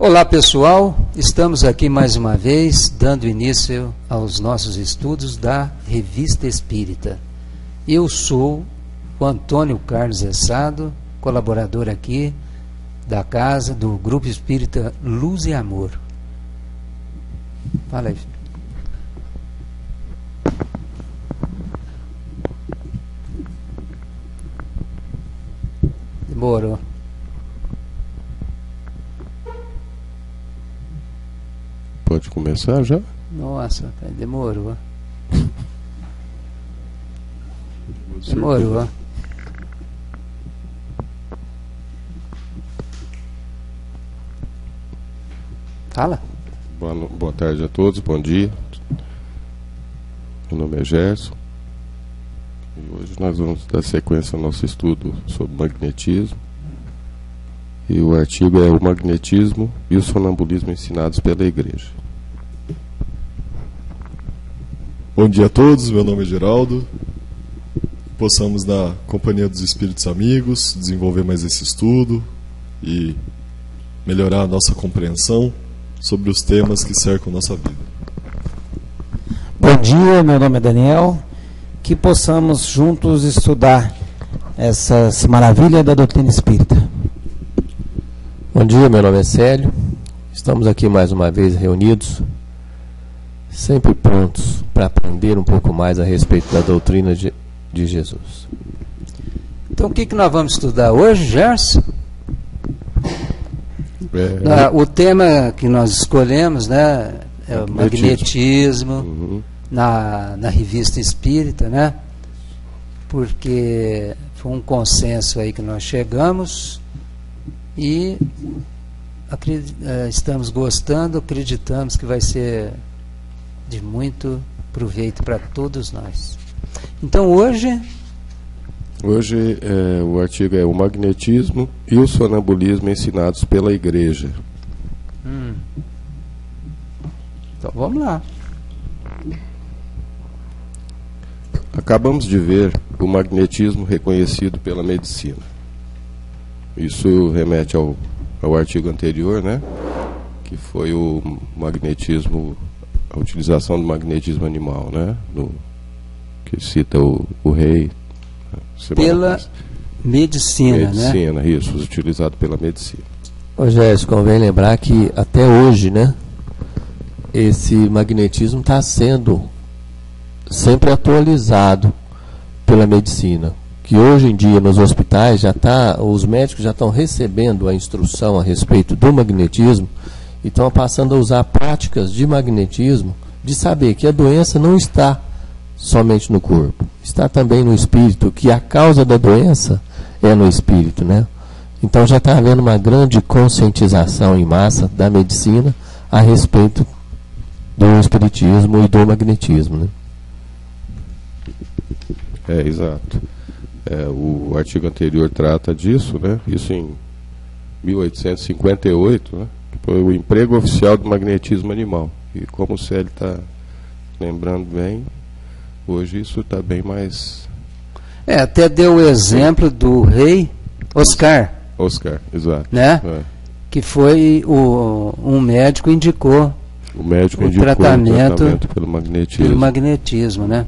Olá pessoal, estamos aqui mais uma vez dando início aos nossos estudos da Revista Espírita. Eu sou o Antônio Carlos Essado, colaborador aqui da casa do Grupo Espírita Luz e Amor. Fala aí. Demorou. Pode começar já? Nossa, demorou. Demorou. Fala. Boa tarde a todos, bom dia. Meu nome é Gerson. E hoje nós vamos dar sequência ao nosso estudo sobre magnetismo. E o artigo é o magnetismo e o sonambulismo ensinados pela Igreja. Bom dia a todos, meu nome é Geraldo. Possamos, na companhia dos espíritos amigos, desenvolver mais esse estudo e melhorar a nossa compreensão sobre os temas que cercam nossa vida. Bom dia, meu nome é Daniel. Que possamos juntos estudar essas maravilhas da doutrina espírita. Bom dia, meu nome é Célio. Estamos aqui mais uma vez reunidos, sempre prontos para aprender um pouco mais a respeito da doutrina de Jesus. Então o que nós vamos estudar hoje, Gerson? O tema que nós escolhemos, né, é o magnetismo, na Revista Espírita, né? Porque foi um consenso aí que nós chegamos e estamos gostando, acreditamos que vai ser de muito proveito para todos nós. Então hoje o artigo é o magnetismo e o sonambulismo ensinados pela Igreja. Então vamos lá. Acabamos de ver o magnetismo reconhecido pela medicina. Isso remete ao artigo anterior, né? Que foi o magnetismo, a utilização do magnetismo animal, né? Que cita o rei. Pela medicina, né? Medicina, isso, utilizado pela medicina. Ô Jéssica, convém lembrar que até hoje, né? Esse magnetismo está sendo sempre atualizado pela medicina. Que hoje em dia nos hospitais os médicos já estão recebendo a instrução a respeito do magnetismo e estão passando a usar práticas de magnetismo, de saber que a doença não está somente no corpo, está também no espírito, que a causa da doença é no espírito, né? Então já está havendo uma grande conscientização em massa da medicina a respeito do espiritismo e do magnetismo, né? Exato. O artigo anterior trata disso, né? Isso em 1858, né? Foi o emprego oficial do magnetismo animal. E como o Célio está lembrando bem, hoje isso está bem mais... até deu o exemplo do rei Oscar. Oscar, exato. Né? Que foi um médico indicou o tratamento pelo magnetismo. Né?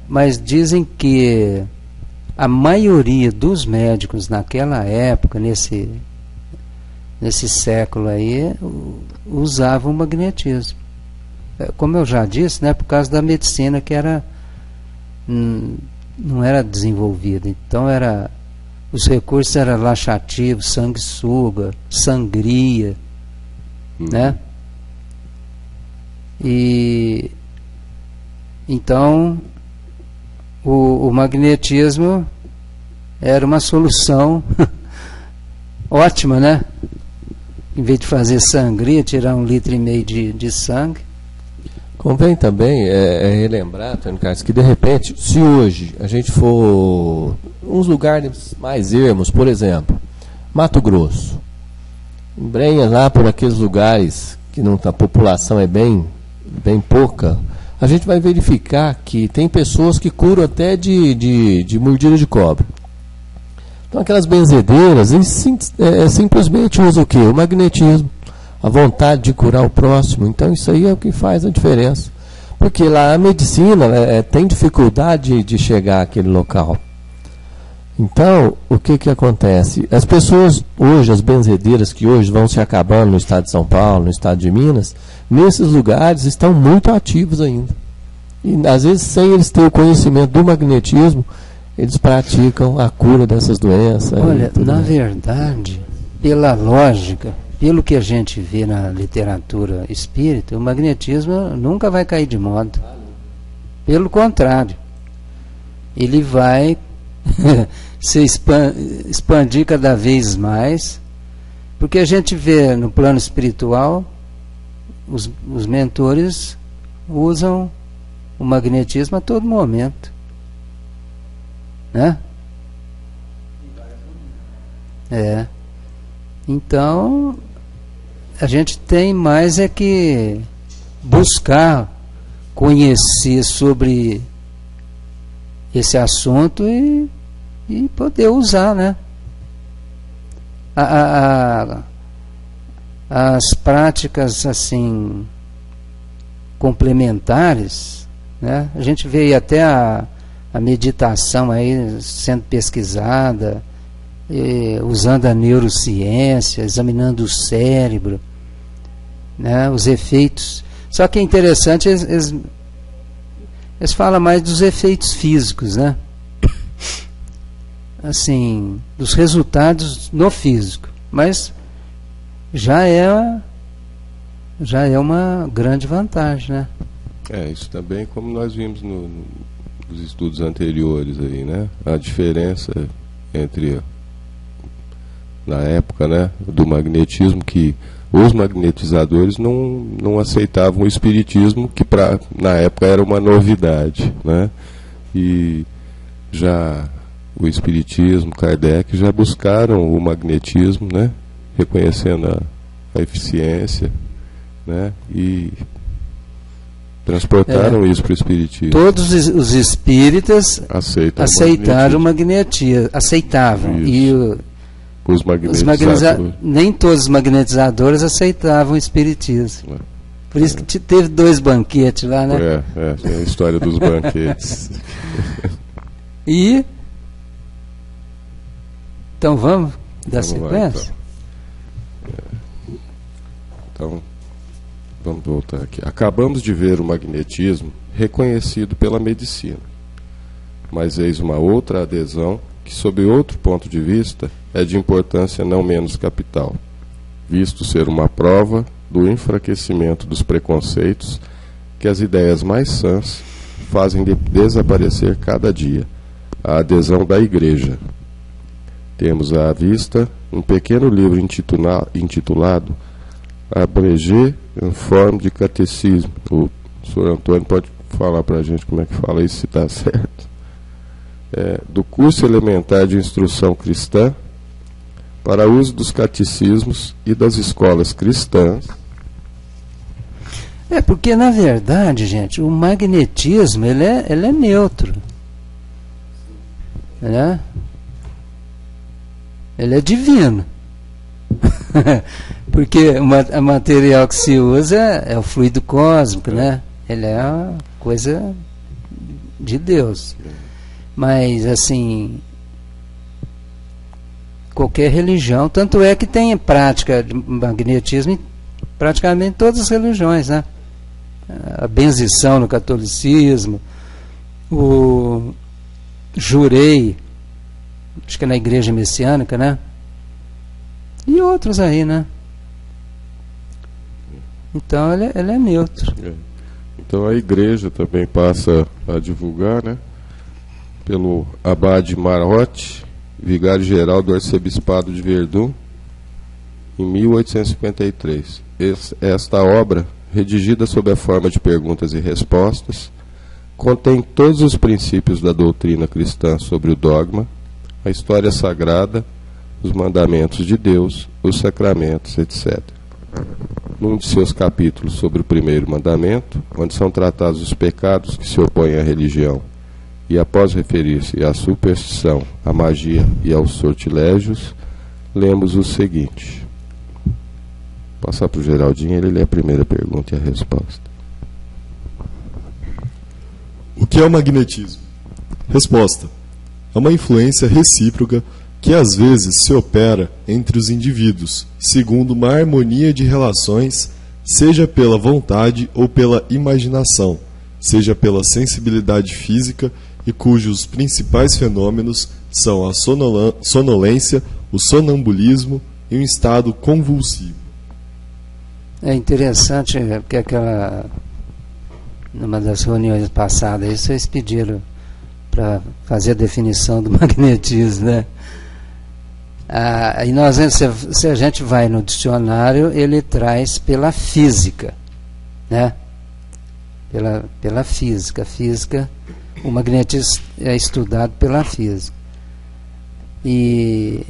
Mas dizem que a maioria dos médicos naquela época, nesse século aí, usavam o magnetismo. Como eu já disse, né, por causa da medicina que não era desenvolvida. Então os recursos eram laxativos, sanguessuga, sangria, né? E então o magnetismo era uma solução ótima, né? Em vez de fazer sangria, tirar 1,5 litro de sangue. Convém também relembrar, Antônio Carlos, que de repente, se hoje a gente for uns lugares mais ermos, por exemplo, Mato Grosso, embrenha lá por aqueles lugares que a população é bem pouca, a gente vai verificar que tem pessoas que curam até de mordida de cobra. Então aquelas benzedeiras, eles simplesmente usam o quê? O magnetismo, a vontade de curar o próximo. Então isso aí é o que faz a diferença. Porque lá a medicina tem dificuldade de chegar àquele local. Então, o que acontece? As pessoas hoje, as benzedeiras que hoje vão se acabando no estado de São Paulo, no estado de Minas, nesses lugares estão muito ativos ainda. E às vezes, sem eles terem o conhecimento do magnetismo, eles praticam a cura dessas doenças. Olha, na verdade, pela lógica, pelo que a gente vê na literatura espírita, o magnetismo nunca vai cair de moda. Pelo contrário, ele vai se expandir cada vez mais, porque a gente vê no plano espiritual os mentores usam o magnetismo a todo momento, né? Então a gente tem mais é que buscar conhecer sobre esse assunto e poder usar, né? As práticas assim complementares, né? A gente vê aí até a meditação aí sendo pesquisada, usando a neurociência, examinando o cérebro, né? Os efeitos. Só que é interessante, eles falam mais dos efeitos físicos, né? Assim, dos resultados no físico, mas já é uma grande vantagem, né? Isso também, como nós vimos nos estudos anteriores aí, né? A diferença entre, na época, né, do magnetismo, que os magnetizadores não aceitavam o espiritismo, que na época era uma novidade, né? E já o espiritismo, Kardec, já buscaram o magnetismo, né? Reconhecendo a eficiência, né? E transportaram isso para o espiritismo. Todos os espíritas aceitaram o magnetismo. Aceitavam. Isso. E os magnetizadores. Nem todos os magnetizadores aceitavam o espiritismo. Por isso que teve 2 banquetes lá, né? Tem a história dos banquetes. Então vamos dar sequência? Então, vamos voltar aqui. Acabamos de ver o magnetismo reconhecido pela medicina. Mas eis uma outra adesão que, sob outro ponto de vista, é de importância não menos capital, visto ser uma prova do enfraquecimento dos preconceitos que as ideias mais sãs fazem desaparecer cada dia, a adesão da Igreja. Temos à vista um pequeno livro intitulado Abrégé en forme de catecisme. O Sr. Antônio pode falar para a gente como é que fala isso, se está certo. Do curso elementar de instrução cristã para uso dos catecismos e das escolas cristãs. Porque na verdade, gente, o magnetismo ele é neutro, né? Ele é divino. Porque o material que se usa é o fluido cósmico, né? Ele é uma coisa de Deus. Mas, assim, qualquer religião, tanto é que tem prática de magnetismo em praticamente todas as religiões, né? A benzição no catolicismo, o jurei, acho que é na igreja messiânica, né? E outros aí, né? Então ele é neutro. Então a igreja também passa a divulgar, né? Pelo Abade Marote, vigário-geral do arcebispado de Verdun, em 1853. Esta obra, redigida sob a forma de perguntas e respostas, contém todos os princípios da doutrina cristã sobre o dogma, a história sagrada, os mandamentos de Deus, os sacramentos, etc. Num de seus capítulos sobre o primeiro mandamento, onde são tratados os pecados que se opõem à religião e após referir-se à superstição, à magia e aos sortilégios, lemos o seguinte. Vou passar para o Geraldinho, ele lê a primeira pergunta e a resposta. O que é o magnetismo? Resposta: é uma influência recíproca que às vezes se opera entre os indivíduos, segundo uma harmonia de relações, seja pela vontade ou pela imaginação, seja pela sensibilidade física, e cujos principais fenômenos são a sonolência, o sonambulismo e um estado convulsivo. É interessante que numa das reuniões passadas aí, vocês pediram para fazer a definição do magnetismo, né? E nós, se a gente vai no dicionário, ele traz pela física, né? Pela física. O magnetismo é estudado pela física. E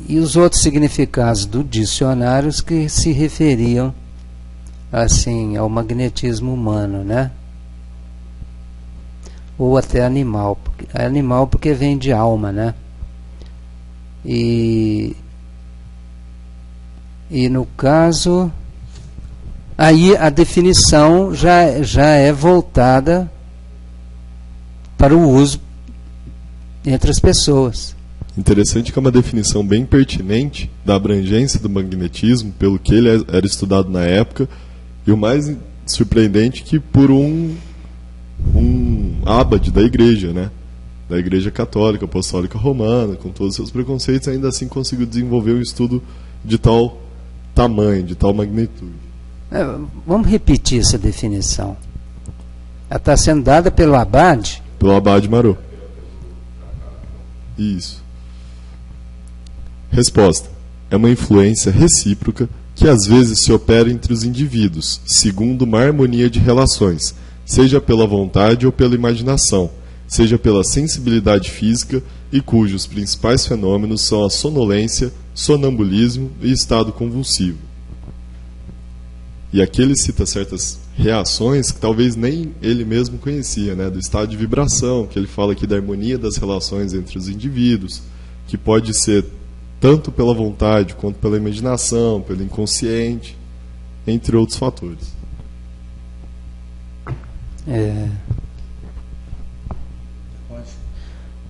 os outros significados do dicionário que se referiam assim ao magnetismo humano, né? Ou até animal. Animal porque vem de alma, né? E no caso, aí a definição já é voltada para o uso entre as pessoas. Interessante que é uma definição bem pertinente da abrangência do magnetismo, pelo que ele era estudado na época, e o mais surpreendente que por um abade da igreja, né? Da Igreja Católica, Apostólica Romana, com todos os seus preconceitos, ainda assim conseguiu desenvolver um estudo de tal tamanho, de tal magnitude. Vamos repetir essa definição. Ela está sendo dada pelo abade? Pelo abade Marot. Isso. Resposta: é uma influência recíproca que às vezes se opera entre os indivíduos, segundo uma harmonia de relações, seja pela vontade ou pela imaginação, seja pela sensibilidade física, e cujos principais fenômenos são a sonolência, sonambulismo e estado convulsivo. E aqui ele cita certas reações que talvez nem ele mesmo conhecia, né? Do estado de vibração, que ele fala aqui da harmonia das relações entre os indivíduos, que pode ser tanto pela vontade quanto pela imaginação, pelo inconsciente, entre outros fatores.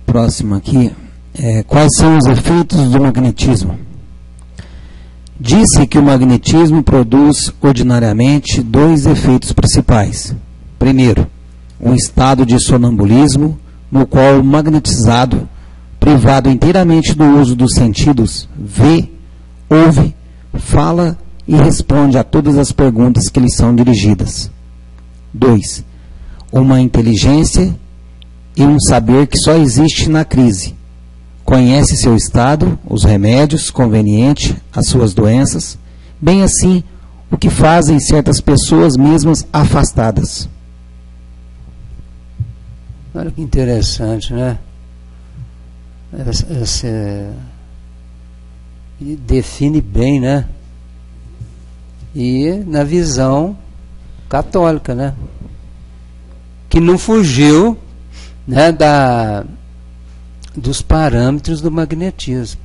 Próximo aqui, quais são os efeitos do magnetismo? Disse que o magnetismo produz ordinariamente dois efeitos principais. Primeiro, um estado de sonambulismo, no qual o magnetizado, privado inteiramente do uso dos sentidos, vê, ouve, fala e responde a todas as perguntas que lhe são dirigidas. 2. Uma inteligência e um saber que só existe na crise. Conhece seu estado, os remédios convenientes, as suas doenças, bem assim o que fazem certas pessoas mesmas afastadas. Olha que interessante, né? E define bem, né? E na visão católica, né? Que não fugiu, né, dos parâmetros do magnetismo,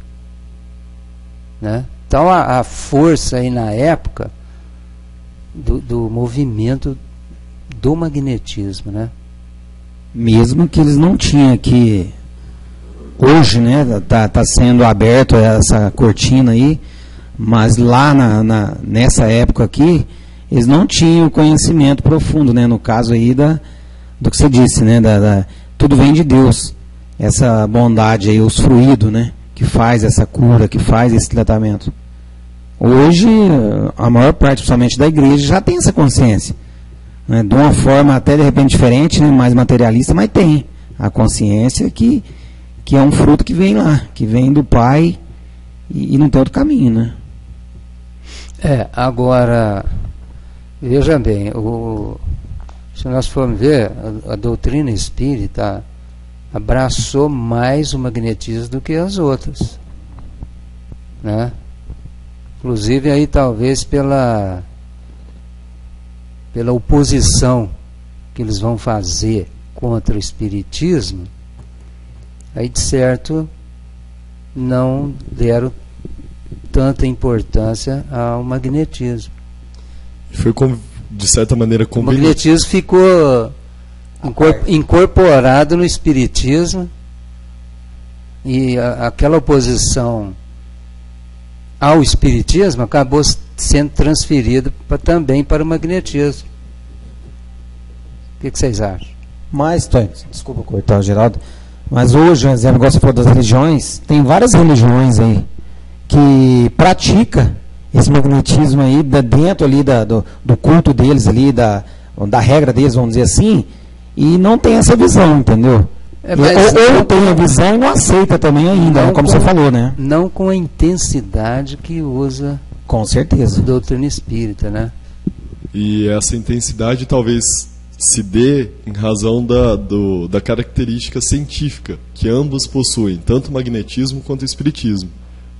né? Então a força aí na época do movimento do magnetismo, né? Mesmo que eles não tinham aqui hoje, né, tá sendo aberto essa cortina aí, mas lá nessa época aqui eles não tinham conhecimento profundo, né, no caso aí do que você disse, né, tudo vem de Deus, essa bondade aí, os fluidos, né, que faz essa cura, que faz esse tratamento. Hoje a maior parte, principalmente da igreja, já tem essa consciência, né, de uma forma até de repente diferente, né, mais materialista, mas tem a consciência que é um fruto que vem lá, que vem do Pai e não tem outro caminho, né? Agora veja bem, se nós formos ver, a doutrina espírita abraçou mais o magnetismo do que as outras, né? Inclusive aí talvez pela oposição que eles vão fazer contra o espiritismo, aí de certo não deram tanta importância ao magnetismo. Foi, de certa maneira, o magnetismo ficou incorporado no espiritismo, e aquela oposição ao espiritismo acabou sendo transferida também para o magnetismo. O que vocês acham? Mas, desculpa cortar, Geraldo, mas hoje, por exemplo, igual você falou das religiões, tem várias religiões aí que pratica esse magnetismo aí dentro ali do culto deles ali, da regra deles, vamos dizer assim, e não tem essa visão, entendeu? Ou tem a visão e não aceita também ainda, como você falou, né? Não com a intensidade que usa, com certeza, a doutrina espírita, né? E essa intensidade talvez se dê em razão da característica científica que ambos possuem, tanto o magnetismo quanto o espiritismo.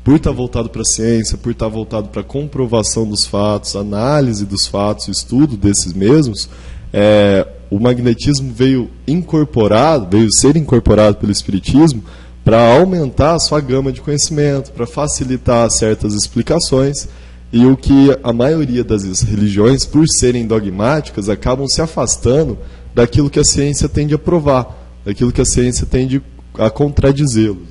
Por estar voltado para a ciência, por estar voltado para a comprovação dos fatos, análise dos fatos, estudo desses mesmos, o magnetismo veio ser incorporado pelo espiritismo para aumentar a sua gama de conhecimento, para facilitar certas explicações, e o que a maioria das religiões, por serem dogmáticas, acabam se afastando daquilo que a ciência tende a provar, daquilo que a ciência tende a contradizê-los.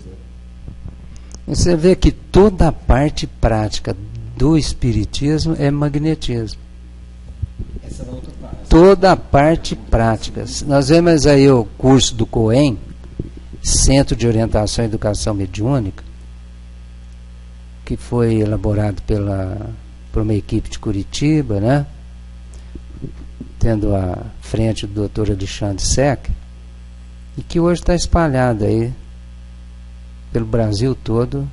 Você vê que toda a parte prática do espiritismo é magnetismo. Toda a parte prática. Nós vemos aí o curso do COEM, Centro de Orientação e Educação Mediúnica, que foi elaborado por uma equipe de Curitiba, né? Tendo à frente o doutor Alexandre Seck, e que hoje está espalhado aí pelo Brasil todo.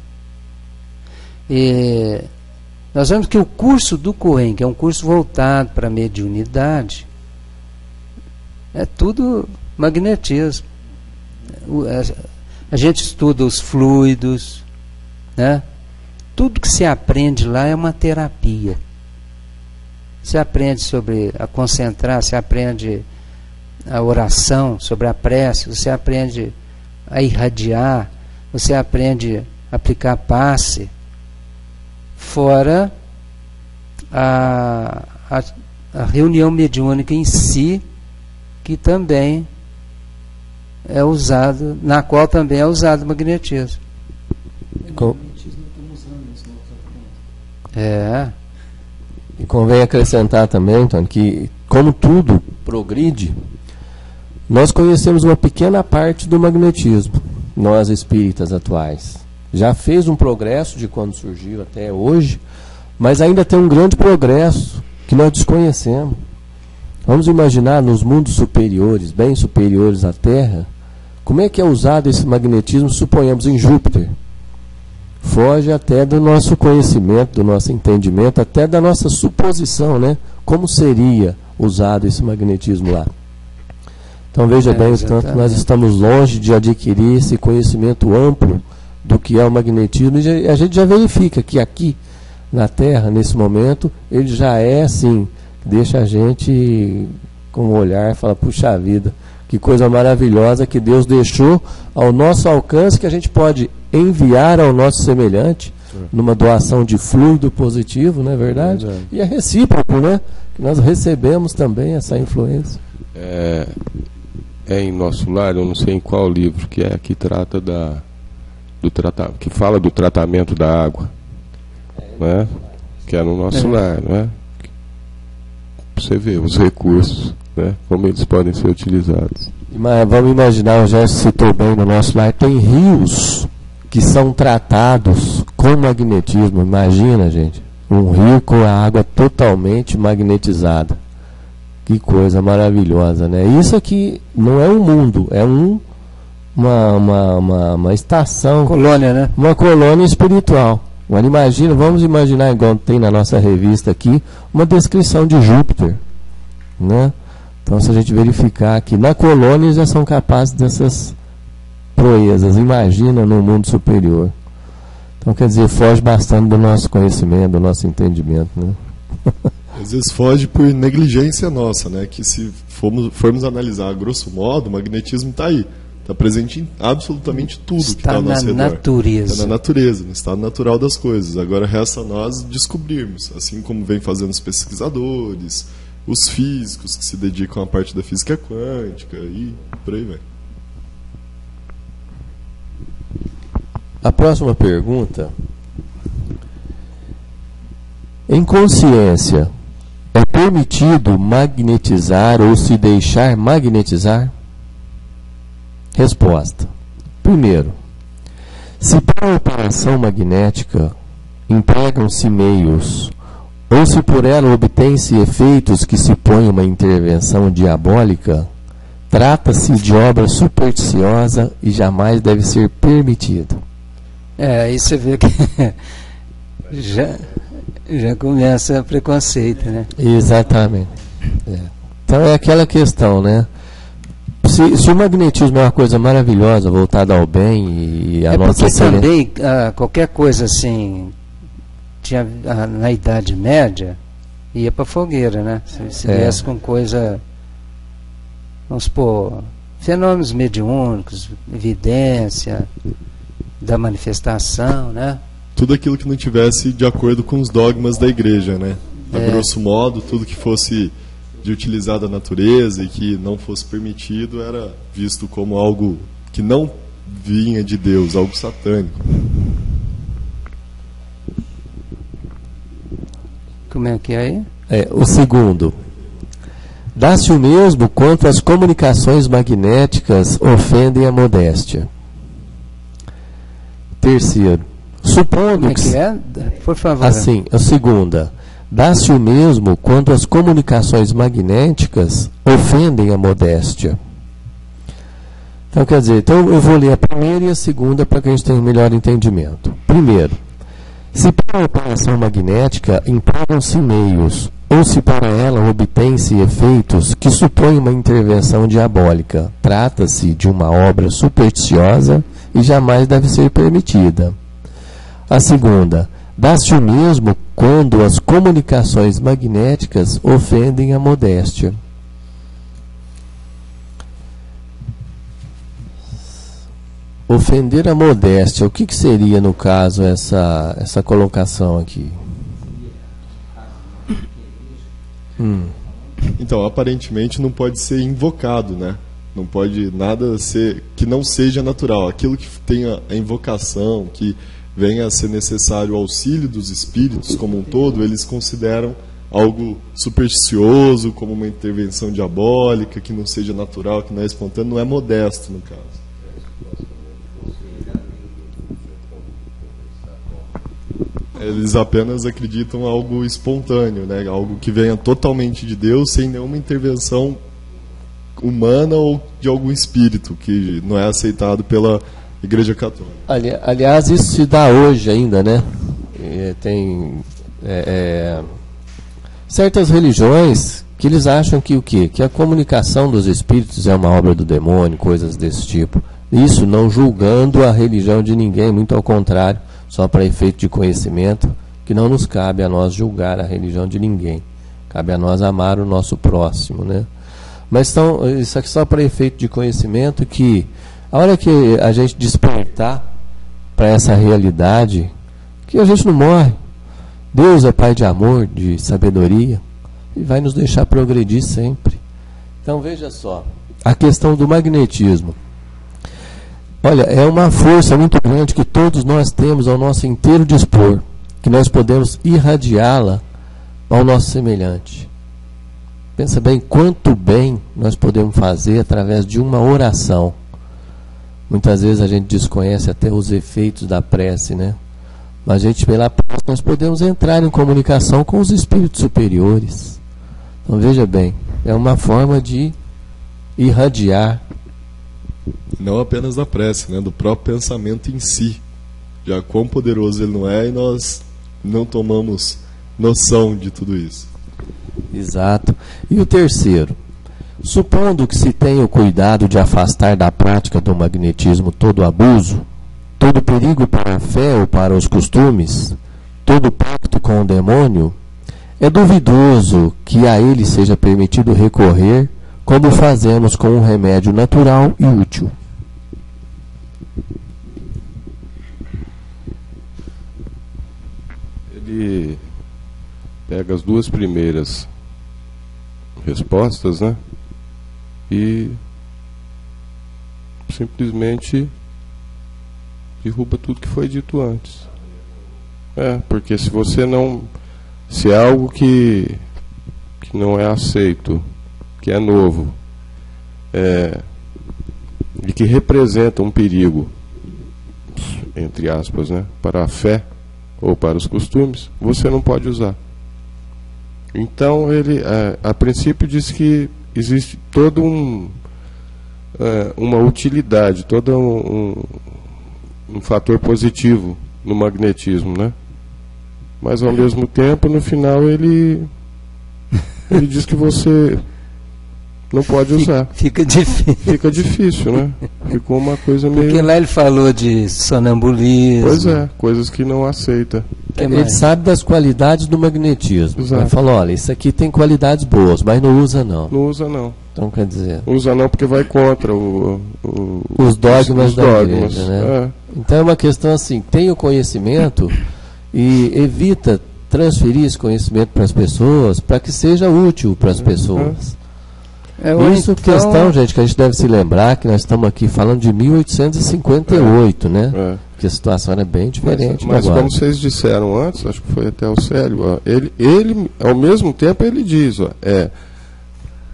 E nós vemos que o curso do COEM, que é um curso voltado para a mediunidade, é tudo magnetismo. A gente estuda os fluidos, né? Tudo que se aprende lá é uma terapia. Você aprende sobre a concentrar, você aprende a oração, sobre a prece, você aprende a irradiar, você aprende a aplicar passe, fora a reunião mediúnica em si, que também é usado, na qual também é usado o magnetismo. E convém acrescentar também, Antônio, que como tudo progride, nós conhecemos uma pequena parte do magnetismo, nós espíritas atuais. Já fez um progresso de quando surgiu até hoje, mas ainda tem um grande progresso que nós desconhecemos. Vamos imaginar nos mundos superiores, bem superiores à Terra, como é que é usado esse magnetismo, suponhamos em Júpiter. Foge até do nosso conhecimento, do nosso entendimento, até da nossa suposição, né? Como seria usado esse magnetismo lá. Então veja bem, o tanto nós estamos longe de adquirir esse conhecimento amplo do que é o magnetismo, e a gente já verifica que aqui na Terra, nesse momento, ele já é assim, deixa a gente com um olhar e fala, puxa vida, que coisa maravilhosa que Deus deixou ao nosso alcance, que a gente pode enviar ao nosso semelhante, numa doação de fluido positivo, não é verdade? E é recíproco, né? Que nós recebemos também essa influência. É em Nosso Lar, eu não sei em qual livro que trata que fala do tratamento da água, né? Que é no Nosso Lar, né? Você vê os recursos, né? Como eles podem ser utilizados. Mas vamos imaginar, o Gerson citou bem no Nosso Lar, tem rios que são tratados com magnetismo. Imagina, gente, um rio com a água totalmente magnetizada. Que coisa maravilhosa, né? Isso aqui não é um mundo, é uma estação, colônia, né? Uma colônia espiritual. Vamos imaginar, igual tem na nossa revista aqui, uma descrição de Júpiter, né? Então, se a gente verificar que na colônia já são capazes dessas proezas, imagina no mundo superior. Então, quer dizer, foge bastante do nosso conhecimento, do nosso entendimento, né? Às vezes foge por negligência nossa, né? Que se formos analisar a grosso modo, o magnetismo está aí. Está presente em absolutamente tudo que está ao nosso redor. Natureza. Está na natureza, no estado natural das coisas. Agora resta a nós descobrirmos, assim como vem fazendo os pesquisadores, os físicos que se dedicam à parte da física quântica e por aí vai. A próxima pergunta. Em consciência, é permitido magnetizar ou se deixar magnetizar? Resposta. Primeiro, se para a operação magnética empregam-se meios, ou se por ela obtém-se efeitos que se põe uma intervenção diabólica, trata-se de obra supersticiosa e jamais deve ser permitido. Aí você vê que já começa preconceito, né? Exatamente. Então é aquela questão, né? Se o magnetismo é uma coisa maravilhosa, voltada ao bem e a nossa... Porque também qualquer coisa assim, na Idade Média, ia para fogueira, né? Se viesse com coisa, vamos supor, fenômenos mediúnicos, evidência da manifestação, né? Tudo aquilo que não tivesse de acordo com os dogmas da igreja, né? A grosso modo, tudo que fosse de utilizar da natureza e que não fosse permitido era visto como algo que não vinha de Deus, algo satânico. Como é que é aí? O segundo. Dá-se o mesmo quanto as comunicações magnéticas ofendem a modéstia. Terceiro. Supondo Como é que é? Por favor. Assim, a segunda. Dá-se o mesmo quando as comunicações magnéticas ofendem a modéstia. Então, quer dizer, eu vou ler a primeira e a segunda para que a gente tenha um melhor entendimento. Primeiro, se para a operação magnética empregam-se meios, ou se para ela obtém-se efeitos que supõem uma intervenção diabólica, trata-se de uma obra supersticiosa e jamais deve ser permitida. A segunda, dá-se o mesmo quando as comunicações magnéticas ofendem a modéstia. Ofender a modéstia, o que seria, no caso, essa colocação aqui? Então, aparentemente não pode ser invocado, né? Não pode nada ser que não seja natural. Aquilo que tenha a invocação, que venha a ser necessário o auxílio dos espíritos como um todo, eles consideram algo supersticioso, como uma intervenção diabólica, que não seja natural, que não é espontâneo, não é modesto, no caso. Eles apenas acreditam algo espontâneo, né? Algo que venha totalmente de Deus, sem nenhuma intervenção humana ou de algum espírito, que não é aceitado pela Igreja Católica. Aliás, isso se dá hoje ainda, né? Tem certas religiões que eles acham que o quê? Que a comunicação dos espíritos é uma obra do demônio, coisas desse tipo. Isso não julgando a religião de ninguém, muito ao contrário, só para efeito de conhecimento, que não nos cabe a nós julgar a religião de ninguém. Cabe a nós amar o nosso próximo, né? Mas então, isso aqui só para efeito de conhecimento, que a hora que a gente despertar para essa realidade, que a gente não morre. Deus é Pai de amor, de sabedoria, e vai nos deixar progredir sempre. Então veja só, a questão do magnetismo. Olha, é uma força muito grande que todos nós temos ao nosso inteiro dispor, que nós podemos irradiá-la ao nosso semelhante. Pensa bem quanto bem nós podemos fazer através de uma oração. Muitas vezes a gente desconhece até os efeitos da prece, né? Mas a gente, pela prece, nós podemos entrar em comunicação com os espíritos superiores. Então veja bem, é uma forma de irradiar. Não apenas da prece, né? Do próprio pensamento em si. Já quão poderoso ele não é, e nós não tomamos noção de tudo isso. Exato. E o terceiro, supondo que se tenha o cuidado de afastar da prática do magnetismo todo abuso, todo perigo para a fé ou para os costumes, todo pacto com o demônio, É duvidoso que a ele seja permitido recorrer, como fazemos com um remédio natural e útil. Ele pega as duas primeiras respostas, né? E simplesmente derruba tudo que foi dito antes. Porque se você não... Se é algo que não é aceito, que é novo, e que representa um perigo, entre aspas, né, para a fé ou para os costumes, você não pode usar. Então ele, a princípio, diz que existe todo uma utilidade, todo um fator positivo no magnetismo, né? Mas ao mesmo tempo, no final, ele diz que você não pode usar. Fica difícil. Fica difícil, né? Ficou uma coisa meio... Porque lá ele falou de sonambulismo. Pois é, coisas que não aceita. Ele sabe das qualidades do magnetismo. Exato. Ele falou, olha, isso aqui tem qualidades boas, mas não usa não. Não usa não. Então quer dizer... Usa não porque vai contra os dogmas da igreja, né? Então é uma questão assim, tem o conhecimento e evita transferir esse conhecimento para as pessoas, para que seja útil para as pessoas. Isso então... questão, gente, que a gente deve se lembrar que nós estamos aqui falando de 1858, né? Que a situação era bem diferente. Mas como vocês disseram antes, acho que foi até o Célio, ele ao mesmo tempo ele diz,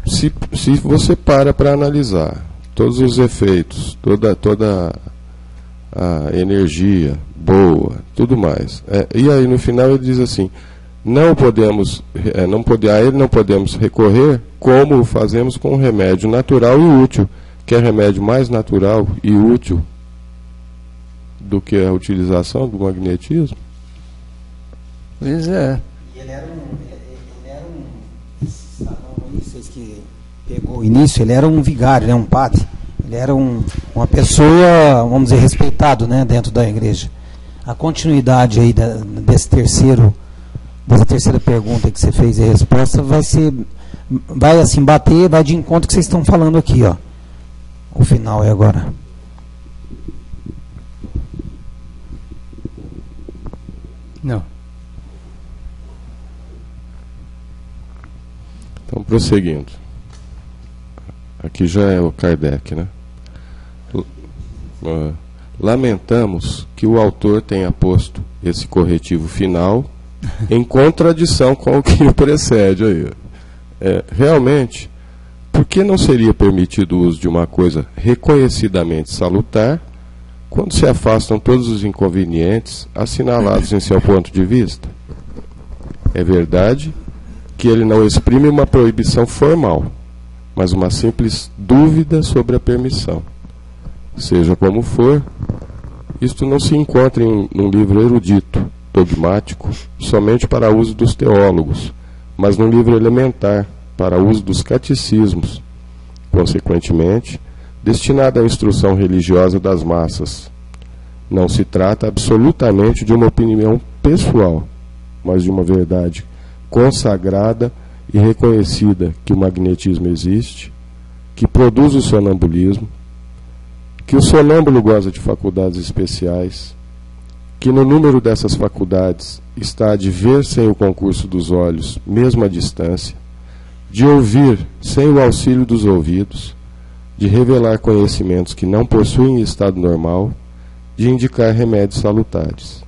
se você para analisar todos os efeitos, toda a energia boa, tudo mais, e aí no final ele diz assim, não podemos recorrer como fazemos com o remédio natural e útil, que é remédio mais natural e útil do que a utilização do magnetismo. Pois é. E ele era vocês que pegou o início, ele era um vigário, né, um padre. Ele era uma pessoa, vamos dizer, respeitado, né, dentro da igreja. A continuidade aí dessa terceira pergunta que você fez e a resposta vai assim bater, vai de encontro que vocês estão falando aqui, ó. O final é agora. Não. Então, prosseguindo. Aqui já é o Kardec, né? Lamentamos que o autor tenha posto esse corretivo final em contradição com o que o precede aí. Realmente, por que não seria permitido o uso de uma coisa reconhecidamente salutar quando se afastam todos os inconvenientes assinalados em seu ponto de vista? É verdade que ele não exprime uma proibição formal, mas uma simples dúvida sobre a permissão. Seja como for, isto não se encontra em um livro erudito, dogmático, somente para uso dos teólogos, mas num livro elementar, para uso dos catecismos, consequentemente, destinado à instrução religiosa das massas. Não se trata absolutamente de uma opinião pessoal, mas de uma verdade consagrada e reconhecida que o magnetismo existe, que produz o sonambulismo, que o sonâmbulo goza de faculdades especiais, que no número dessas faculdades está a de ver sem o concurso dos olhos, mesmo à distância, de ouvir sem o auxílio dos ouvidos, de revelar conhecimentos que não possuem estado normal, de indicar remédios salutares.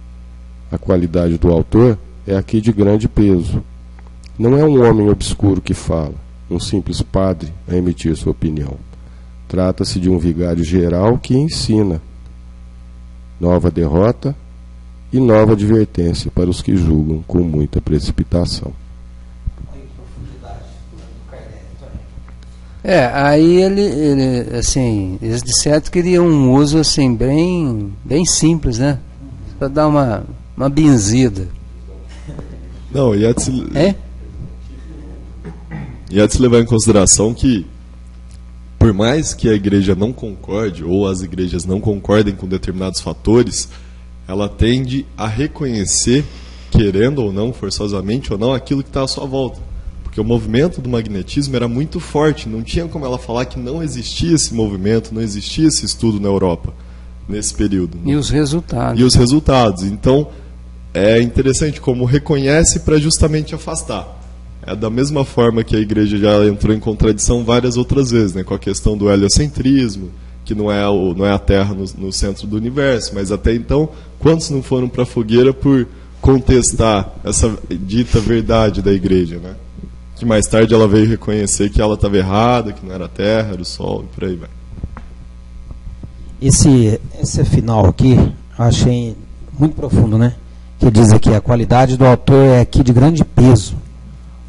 A qualidade do autor é aqui de grande peso. Não é um homem obscuro que fala, um simples padre a emitir sua opinião. Trata-se de um vigário geral que ensina. Nova derrota e nova advertência para os que julgam com muita precipitação. Aí ele assim, eles disseram que queriam um uso assim bem simples, né? Para dar uma benzida. Não, e há de se levar em consideração que, por mais que a igreja não concorde, ou as igrejas não concordem com determinados fatores, ela tende a reconhecer querendo ou não, forçosamente ou não, aquilo que está à sua volta. Porque o movimento do magnetismo era muito forte, não tinha como ela falar que não existia esse movimento, não existia esse estudo na Europa, nesse período. E os resultados. E os resultados. Então, é interessante como reconhece para justamente afastar. É da mesma forma que a igreja já entrou em contradição várias outras vezes, né, com a questão do heliocentrismo, que não é a Terra no centro do universo, mas até então, quantos não foram para a fogueira por contestar essa dita verdade da igreja, né? Que mais tarde ela veio reconhecer que ela estava errada, que não era a Terra, era o Sol, e por aí vai. Esse final aqui, eu achei muito profundo, né? Que diz aqui, a qualidade do autor é aqui de grande peso.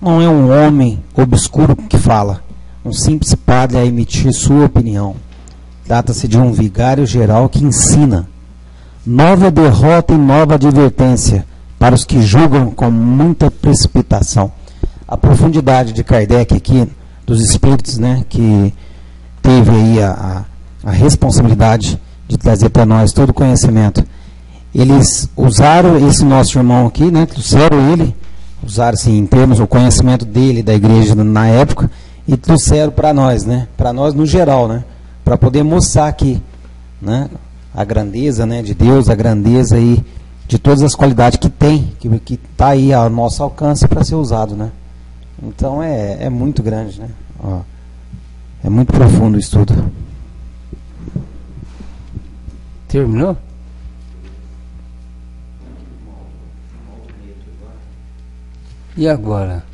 Não é um homem obscuro que fala, um simples padre a emitir sua opinião. Trata-se de um vigário geral que ensina. Nova derrota e nova advertência para os que julgam com muita precipitação. A profundidade de Kardec aqui, dos espíritos, né, que teve aí a responsabilidade de trazer para nós todo o conhecimento. Eles usaram esse nosso irmão aqui, né, trouxeram ele, usaram assim, em termos o conhecimento dele, da igreja na época, e trouxeram para nós, né, para nós no geral, né, para poder mostrar aqui, né, a grandeza, né, de Deus, a grandeza aí de todas as qualidades que tem, que está aí ao nosso alcance para ser usado, né. Então é muito grande, né, ó, é muito profundo o estudo. Terminou? E agora?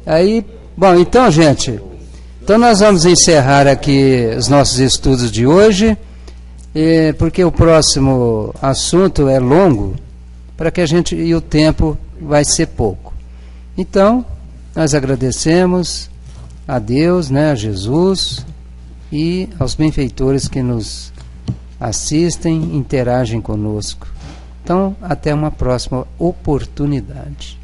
Aí, bom, então, gente, então nós vamos encerrar aqui os nossos estudos de hoje, porque o próximo assunto é longo, para que a gente, e o tempo vai ser pouco. Então, nós agradecemos a Deus, né, a Jesus e aos benfeitores que nos assistem, interagem conosco. Então, até uma próxima oportunidade.